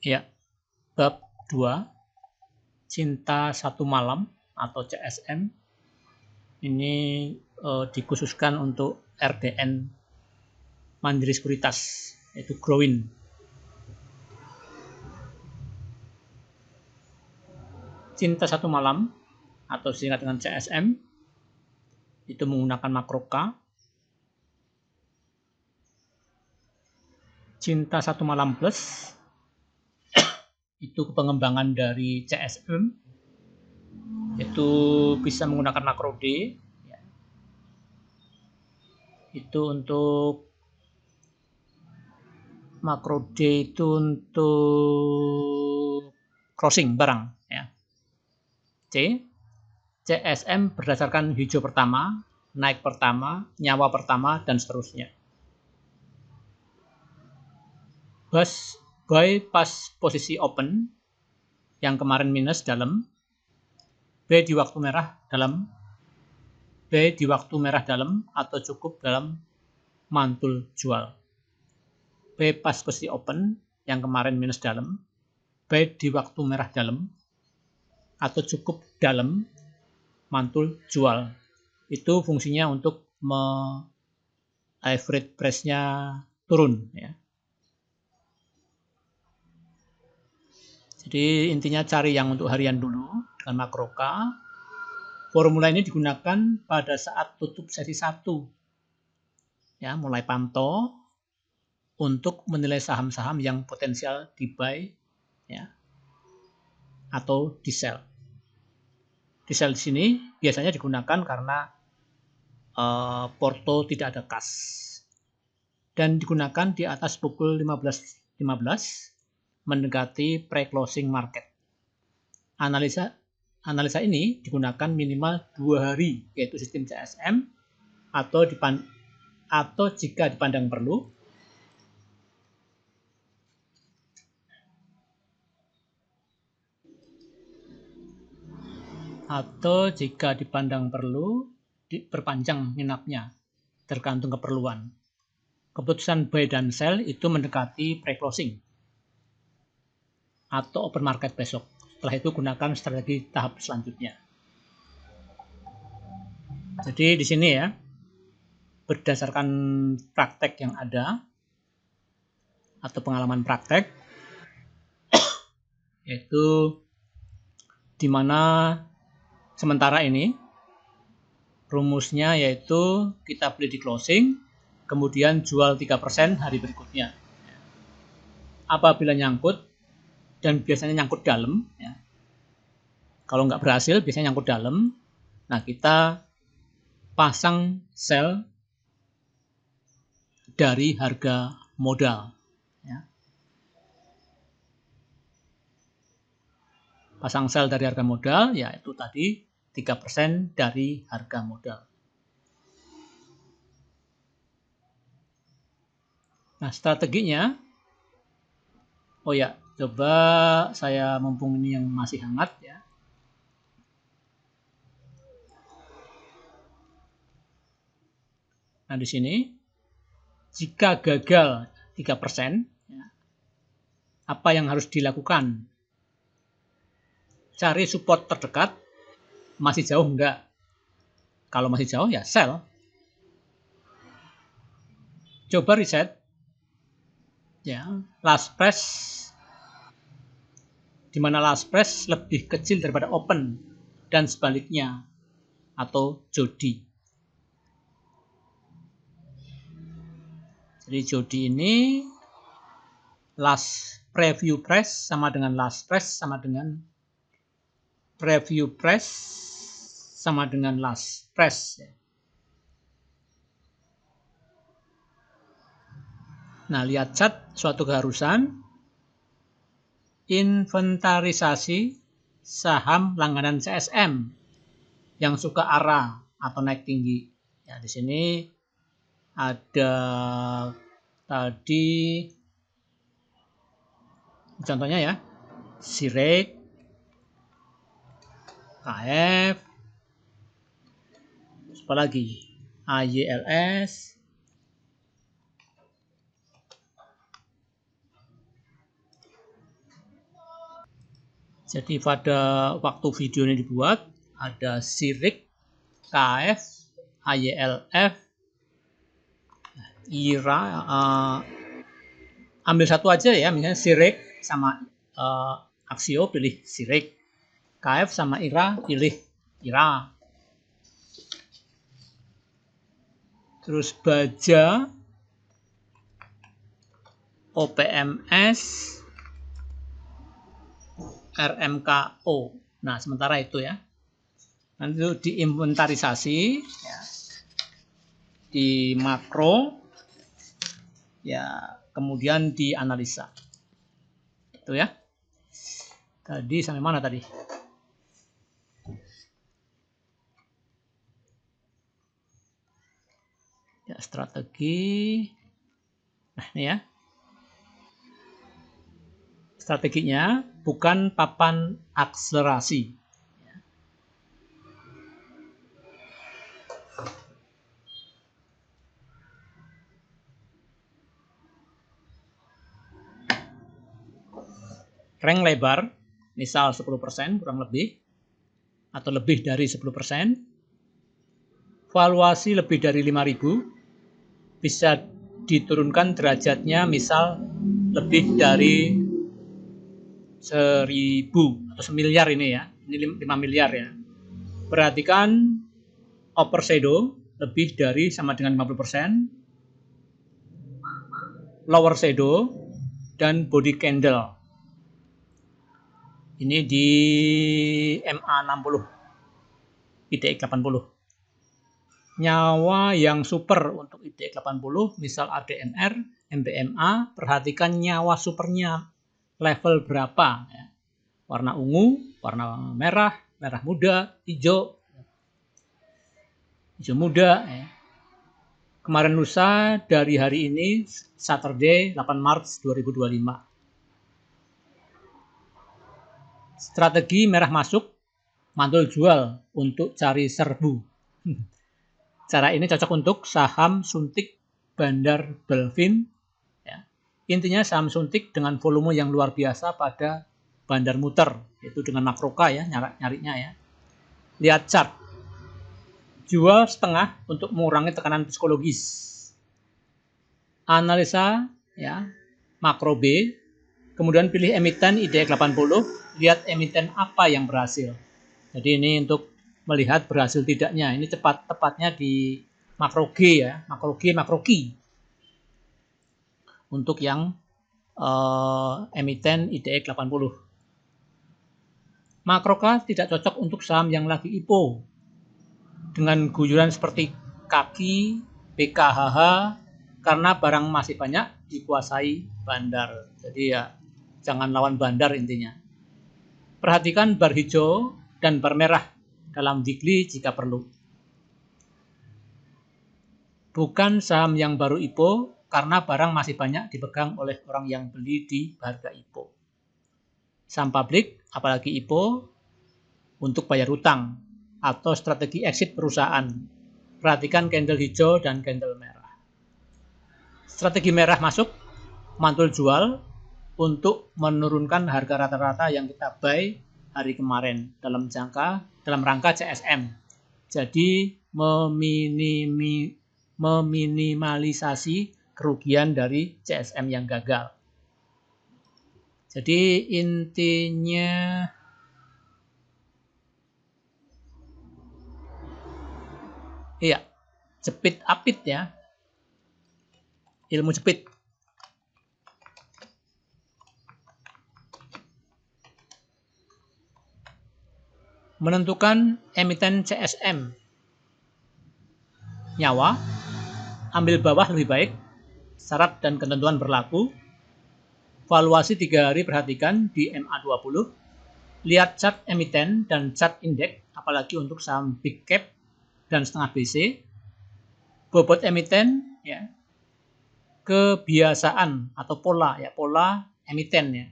Ya, bab 2, Cinta Satu Malam atau CSM. Ini dikhususkan untuk RDN Mandiri Sekuritas, yaitu Growin. Cinta Satu Malam atau singkat dengan CSM itu menggunakan makro K. Cinta Satu Malam Plus itu pengembangan dari CSM, itu bisa menggunakan makro D. Itu untuk makro D itu untuk crossing barang ya. C, CSM berdasarkan hijau pertama, naik pertama, nyawa pertama, dan seterusnya. Buy pas posisi open, yang kemarin minus dalam, B di waktu merah dalam, B di waktu merah dalam atau cukup dalam mantul jual. B pas posisi open, yang kemarin minus dalam, B di waktu merah dalam atau cukup dalam mantul jual. Itu fungsinya untuk average price-nya turun ya. Jadi intinya cari yang untuk harian dulu dengan makro K. Formula ini digunakan pada saat tutup sesi 1. Ya, mulai pantau untuk menilai saham-saham yang potensial di buy ya, atau di sell. Di sell di sini biasanya digunakan karena porto tidak ada kas. Dan digunakan di atas pukul 15.15 mendekati pre-closing market. Analisa ini digunakan minimal 2 hari, yaitu sistem CSM, atau jika dipandang perlu, diperpanjang minapnya, tergantung keperluan. Keputusan buy dan sell itu mendekati pre-closing atau open market besok. Setelah itu gunakan strategi tahap selanjutnya. Jadi di sini ya, berdasarkan praktek yang ada atau pengalaman praktek, yaitu di mana sementara ini rumusnya yaitu kita beli di closing, kemudian jual 3% hari berikutnya. Apabila nyangkut, dan biasanya nyangkut dalam, ya. Kalau nggak berhasil, biasanya nyangkut dalam. Nah, kita pasang sell dari harga modal. Ya. Pasang sell dari harga modal, yaitu tadi 3% dari harga modal. Nah, strateginya, oh ya, coba saya mumpung ini yang masih hangat ya. Nah, di sini jika gagal 3%, ya, apa yang harus dilakukan? Cari support terdekat, masih jauh enggak? Kalau masih jauh ya sell. Coba reset. Ya, last price di mana last price lebih kecil daripada open dan sebaliknya atau jodi. Jadi jodi ini last preview price sama dengan last price sama dengan preview price sama dengan last price. Nah, lihat chart suatu keharusan inventarisasi saham langganan CSM yang suka arah atau naik tinggi. Ya, di sini ada tadi contohnya ya, Sirek, KF, apa lagi? AYLS, Jadi pada waktu video ini dibuat ada Sirik, KF, HYLF, IRA, ambil satu aja ya, misalnya Sirik sama Aksio pilih Sirik, KF sama IRA pilih IRA. Terus baja, OPMS, RMKO. Nah, sementara itu ya. Nanti itu diinventarisasi ya, di makro ya, kemudian dianalisa. Itu ya. Tadi sampai mana tadi? Ya, strategi. Nah, ini ya. Strateginya bukan papan akselerasi. Rank lebar, misal 10% kurang lebih, atau lebih dari 10%. Valuasi lebih dari 5.000, bisa diturunkan derajatnya misal lebih dari 1.000 atau 1.000.000 ini ya. Ini 5 miliar ya. Perhatikan upper shadow lebih dari sama dengan 50%, lower shadow, dan body candle. Ini di MA60, IDX 80. Nyawa yang super untuk IDX 80, misal ADMR, MBMA, perhatikan nyawa supernya level berapa. Ya. Warna ungu, warna merah, merah muda, hijau, hijau muda. Ya. Kemarin lusa dari hari ini, Saturday 8 Maret 2025. Strategi merah masuk, mantul jual untuk cari serbu. Cara ini cocok untuk saham suntik Bandar Belfin. Ya. Intinya saham suntik dengan volume yang luar biasa pada bandar muter, itu dengan makroka ya, nyarinya ya. Lihat chart. Jual setengah untuk mengurangi tekanan psikologis. Analisa ya, makro B. Kemudian pilih emiten IDX 80, lihat emiten apa yang berhasil. Jadi ini untuk melihat berhasil tidaknya. Ini tepatnya di makro G ya, makro G, makro Q. Untuk yang emiten IDX 80. Makro K tidak cocok untuk saham yang lagi IPO. Dengan guyuran seperti kaki, BKHH, karena barang masih banyak dikuasai bandar. Jadi ya, jangan lawan bandar intinya. Perhatikan bar hijau dan bar merah dalam weekly jika perlu. Bukan saham yang baru IPO karena barang masih banyak dipegang oleh orang yang beli di harga IPO. Saham publik, apalagi IPO, untuk bayar utang atau strategi exit perusahaan. Perhatikan candle hijau dan candle merah. Strategi merah masuk, mantul jual, untuk menurunkan harga rata-rata yang kita buy hari kemarin dalam rangka CSM. Jadi meminimalisasi kerugian dari CSM yang gagal. Jadi intinya iya, jepit apit ya. Ilmu jepit. Menentukan emiten CSM. Nyawa, ambil bawah lebih baik. Syarat dan ketentuan berlaku. Valuasi 3 hari perhatikan di MA20. Lihat chart emiten dan chart indeks, apalagi untuk saham big cap dan setengah BC. Bobot emiten ya. Kebiasaan atau pola ya, pola emiten ya.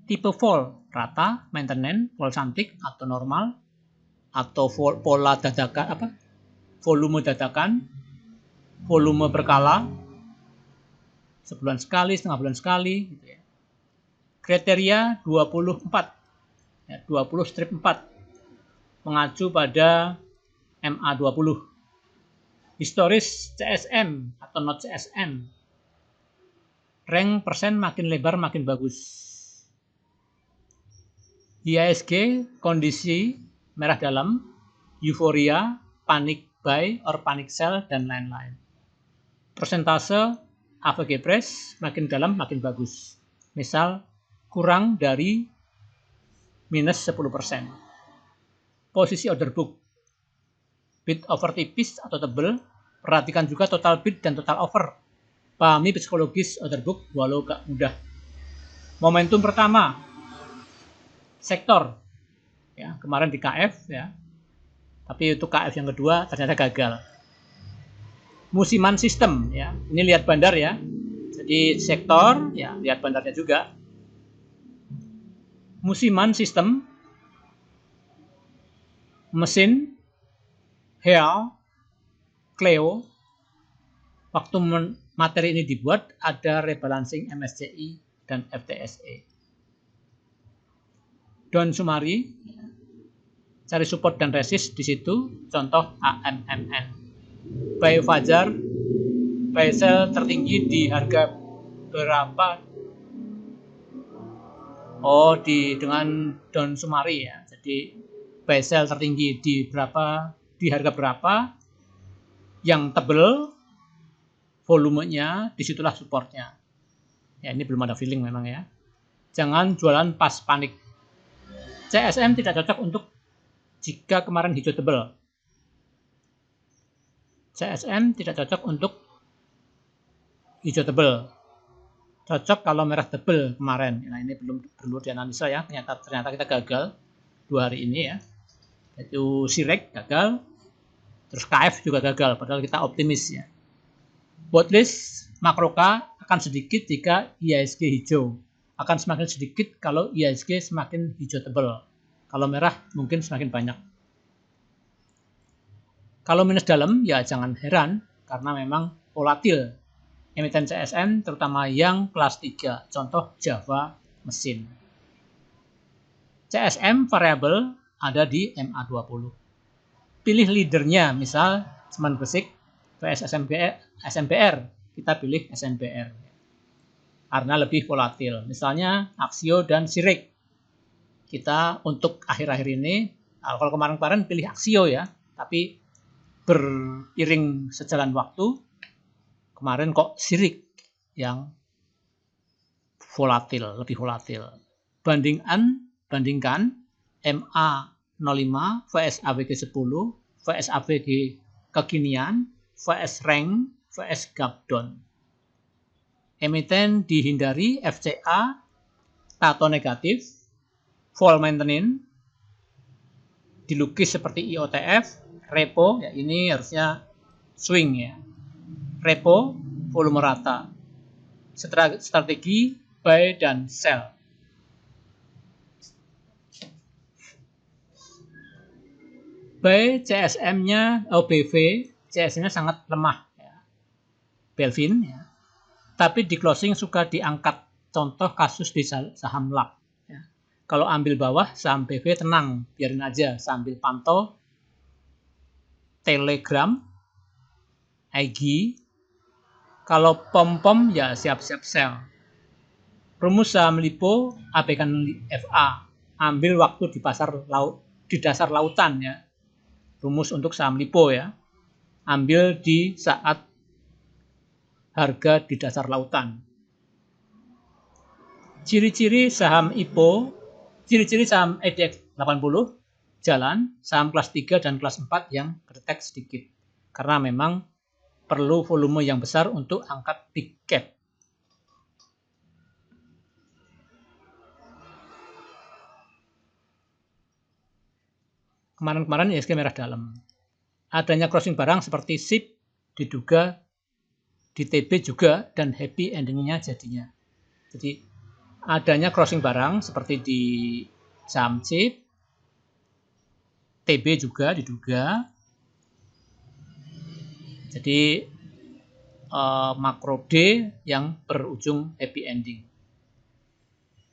Tipe vol rata, maintenance, vol cantik atau normal, atau pola dadakan volume dadakan, volume berkala, sebulan sekali, setengah bulan sekali gitu ya. Kriteria 24 ya, 20/4 mengacu pada MA20. Historis CSM atau not CSM, rank persen makin lebar makin bagus. IHSG kondisi merah dalam, euforia, panic buy or panic sell, dan lain-lain. Persentase AVG price makin dalam makin bagus. Misal kurang dari minus 10%. Posisi order book, bid over tipis atau tebal. Perhatikan juga total bid dan total offer. Pahami psikologis order book walau gak mudah. Momentum pertama, sektor. Ya, kemarin di KF ya. Tapi untuk KF yang kedua ternyata gagal. Musiman sistem ya. Ini lihat bandar ya. Jadi sektor ya, lihat bandarnya juga. Musiman sistem, mesin, Hea, Cleo. Waktu materi ini dibuat ada rebalancing MSCI dan FTSE. Don Sumari, cari support dan resist di situ. Contoh AMMN. Buy Fajar, buy sell tertinggi di harga berapa? Oh, dengan Don Sumari ya. Jadi buy sell tertinggi di berapa? Di harga berapa? Yang tebel volumenya, disitulah supportnya. Ya, ini belum ada feeling memang ya. Jangan jualan pas panik. CSM tidak cocok untuk jika kemarin hijau tebal. CSM tidak cocok untuk hijau tebal. Cocok kalau merah tebal kemarin. Nah, ini belum perlu dianalisa ya. Ternyata kita gagal 2 hari ini ya. Itu Sirek gagal. Terus KF juga gagal. Padahal kita optimis ya. Botlist makroka akan sedikit jika IHSG hijau. Akan semakin sedikit kalau IHSG semakin hijau tebal. Kalau merah mungkin semakin banyak. Kalau minus dalam ya jangan heran karena memang volatil. Emiten CSM terutama yang kelas 3. Contoh Java mesin. CSM variabel ada di MA20. Pilih leadernya, misal Semen Gresik vs SMPR, kita pilih SMPR karena lebih volatil. Misalnya Aksio dan Sirek. Kita untuk akhir-akhir ini, kalau kemarin-kemarin pilih Aksio ya, tapi beriring sejalan waktu, kemarin kok Sirek yang volatil, lebih volatil. Bandingkan MA05 vs AVG 10 vs AVG kekinian vs rank vs gapdown. Emiten dihindari FCA, tato negatif, vol maintenance, dilukis seperti IOTF, repo, ya ini harusnya swing ya. Repo, volume rata. Strategi buy dan sell. Buy CSM-nya, BV, CSM-nya sangat lemah ya. Belvin ya. Tapi di closing suka diangkat. Contoh kasus di saham LAK. Ya. Kalau ambil bawah saham BV tenang, biarin aja sambil pantau. Telegram, IG. Kalau pom-pom ya siap-siap sell. Rumus saham LIPO, abaikan FA. Ambil waktu di pasar laut, di dasar lautan ya. Rumus untuk saham LIPO ya. Ambil di saat harga di dasar lautan. Ciri-ciri saham IPO, ciri-ciri saham EDX 80 jalan, saham kelas 3 dan kelas 4 yang bertek sedikit. Karena memang perlu volume yang besar untuk angkat big cap. Kemarin-kemarin IHSG merah dalam. Adanya crossing barang seperti SIP diduga di TB juga dan happy endingnya jadinya. Jadi adanya crossing barang seperti di saham SIP, TB juga diduga. Jadi makro D yang berujung happy ending.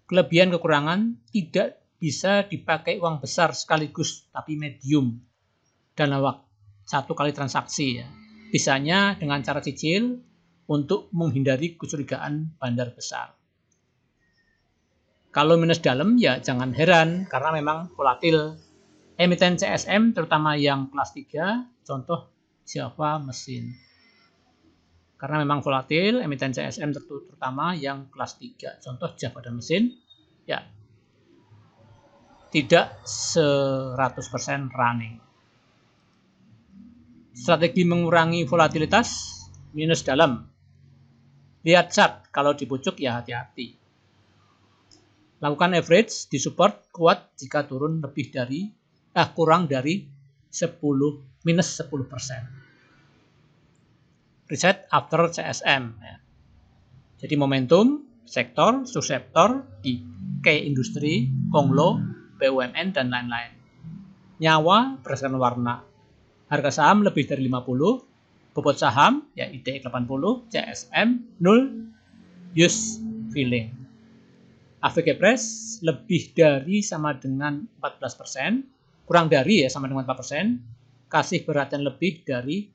Kelebihan kekurangan tidak bisa dipakai uang besar sekaligus tapi medium dalam waktu 1 kali transaksi ya. Bisanya dengan cara cicil untuk menghindari kecurigaan bandar besar. Kalau minus dalam ya jangan heran karena memang volatil. Emiten CSM terutama yang kelas 3, contoh Java Mesin. Karena memang volatil, emiten CSM terutama yang kelas 3, contoh Java dan Mesin, ya tidak 100% running. Strategi mengurangi volatilitas minus dalam. Lihat chart, kalau di pucuk ya hati-hati. Lakukan average di support kuat jika turun kurang dari minus 10%. Reset after CSM. Ya. Jadi momentum, sektor, subsektor di key industri, konglo, BUMN dan lain-lain. Nyawa berdasarkan warna. Harga saham lebih dari 50, bobot saham ya IDX 80, CSM 0, use feeling. AVG price lebih dari sama dengan 14%, kurang dari ya sama dengan 4%, kasih perhatian lebih dari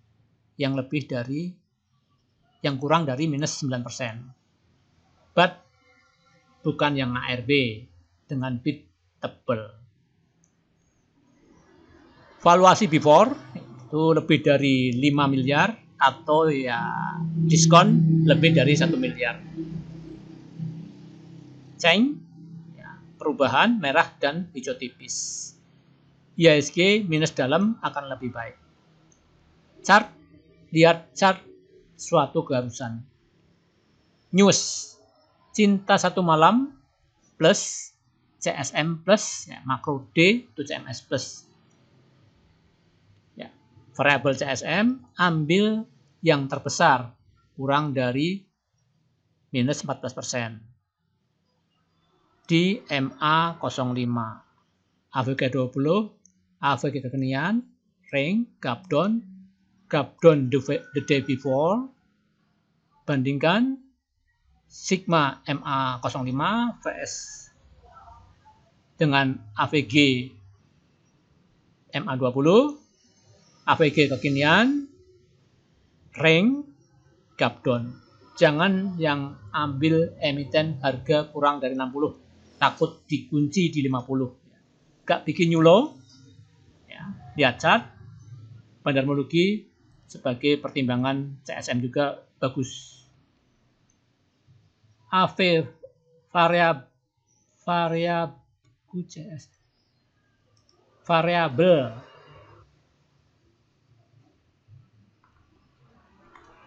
yang kurang dari minus 9%. But bukan yang ARB dengan bid tebal. Valuasi before itu lebih dari 5 miliar atau ya diskon lebih dari 1 miliar. Change ya, perubahan merah dan hijau tipis. IHSG minus dalam akan lebih baik. Chart, lihat chart suatu keharusan. News, cinta satu malam plus CSM plus ya, makro D itu CMS plus. Ya, variabel CSM ambil yang terbesar kurang dari minus 14%. Di MA05, AVG 20, AVG kekinian, ring, gap down the day before, bandingkan sigma MA05 vs dengan AVG MA20, AVG kekinian, ring, gap down. Jangan yang ambil emiten harga kurang dari 60, takut dikunci di 50. Gak bikin new low. Ya, lihat chart. Bandarmologi sebagai pertimbangan CSM juga bagus. AV variabel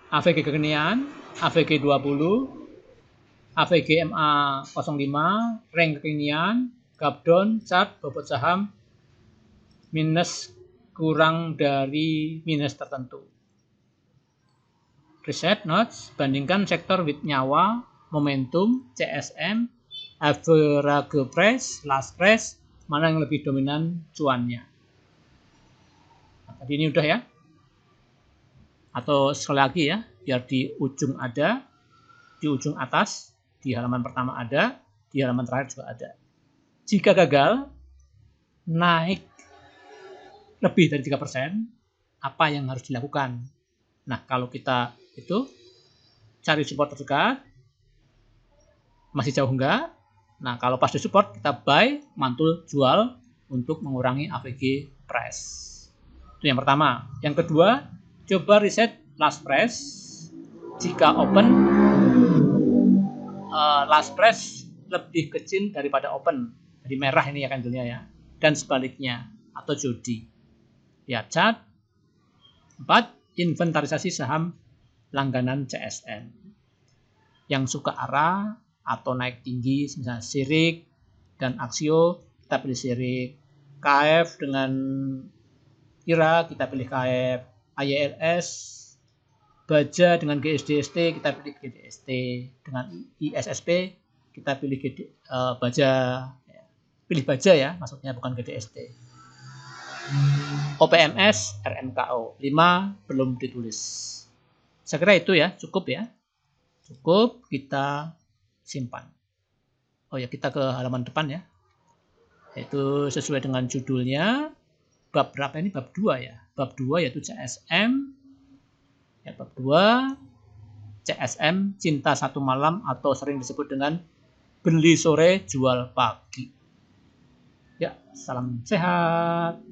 AVG kekinian, AVG 20, AVG MA05, rank kekinian, gap down, chart, bobot saham, minus kurang dari minus tertentu. Reset notes, bandingkan sektor with nyawa, momentum, CSM, average price, last price, mana yang lebih dominan cuannya. Nah, tadi ini udah ya. Atau sekali lagi ya, biar di ujung ada, di ujung atas, di halaman pertama ada, di halaman terakhir juga ada. Jika gagal, naik lebih dari 3%, apa yang harus dilakukan? Nah, kalau kita itu cari support terdekat, masih jauh enggak? Nah, kalau pas di support, kita buy, mantul, jual untuk mengurangi AVG price. Itu yang pertama. Yang kedua, coba reset last price. Jika open, last price lebih kecil daripada open. Jadi merah ini ya candlenya ya. Dan sebaliknya, atau jodi. Lihat chart. 4. Inventarisasi saham langganan CSM. Yang suka arah atau naik tinggi, misalnya Sirik dan Aksio, kita pilih Sirik. KF dengan IRA, kita pilih KF. ILS, Baja dengan GSDST, kita pilih GDST. Dengan ISSP, kita pilih Baja. Pilih Baja ya, maksudnya bukan GDST. OPMS, RMKO. 5 belum ditulis. Saya kira itu ya, cukup ya. Cukup, kita simpan. Oh ya, kita ke halaman depan ya. Yaitu sesuai dengan judulnya, bab berapa ini? Bab 2 ya. Bab 2 yaitu CSM. Ya, bab 2 CSM, cinta satu malam atau sering disebut dengan beli sore jual pagi. Ya, salam sehat.